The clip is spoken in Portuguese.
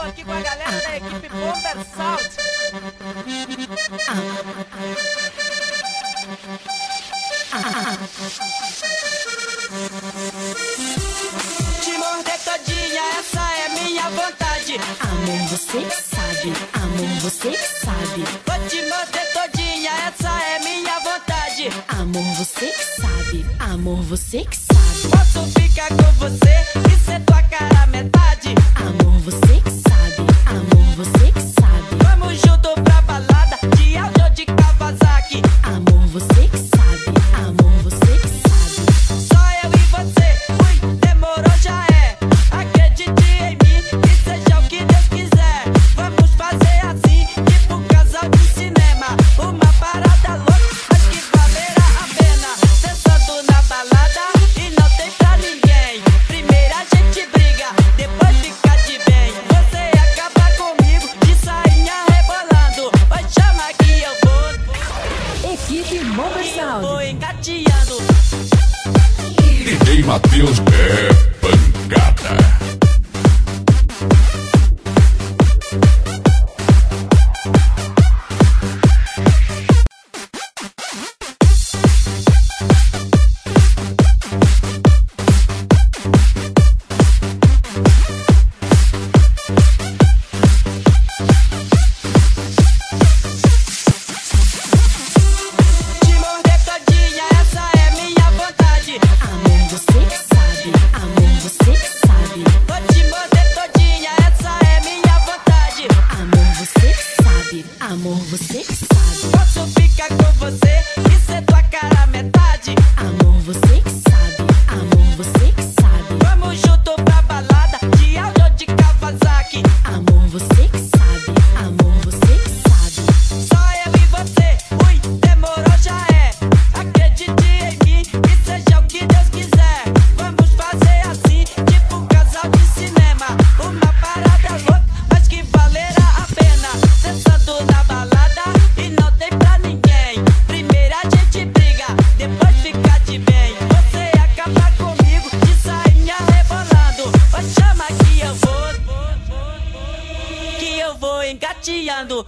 Estou aqui com a galera da equipe Bomber Sound. Te morder todinha, essa é minha vontade. Amor, você que sabe. Amor, você que sabe. Vou te morder todinha, essa é minha vontade. Amor, você que sabe. Amor, você que sabe. Posso ficar com você e ser tua cara metade. Amor, você que sabe. Amor, você que sabe. Vamos junto pra balada de áudio de Kawasaki. Amor, você que sabe. Amor, você que sabe. Só eu e você, ui, demorou já é. Acredite em mim e seja o que Deus quiser. Vamos fazer assim, tipo um casal de cinema. Uma parada louca, mas que valerá a pena. Dançando na balada e não tem pra ninguém. Primeiro a gente briga, depois fica de bem. Você acaba comigo de sainha rebolando. Vai chamar que eu vou. Equipe Bomber Eu Sound. vou engateando. DJ Matheus é pancada. Te morder todinha, essa é minha vontade. Amor, você que sabe. Amor, você que sabe. Vou te morder todinha, essa é minha vontade. Amor, você que sabe. Amor, você que sabe. Posso ficar com você e ser tua cara metade. Amor, você que sabe. Amor, você que sabe. Vamos junto pra balada de áudio de Kawasaki. Amor, você que sabe. Amor, você que sabe. Só eu e você, ui, demorou já é. Acredite em mim e seja o que Deus quiser. Vamos fazer assim, tipo um casal de cinema. Uma parada louca, mas que valerá a pena. Dançando na balada e não tem pra ninguém. Primeiro a gente briga, depois fica de bem. Você acaba comigo de sainha rebolando. Vai chamar que eu vou engateando.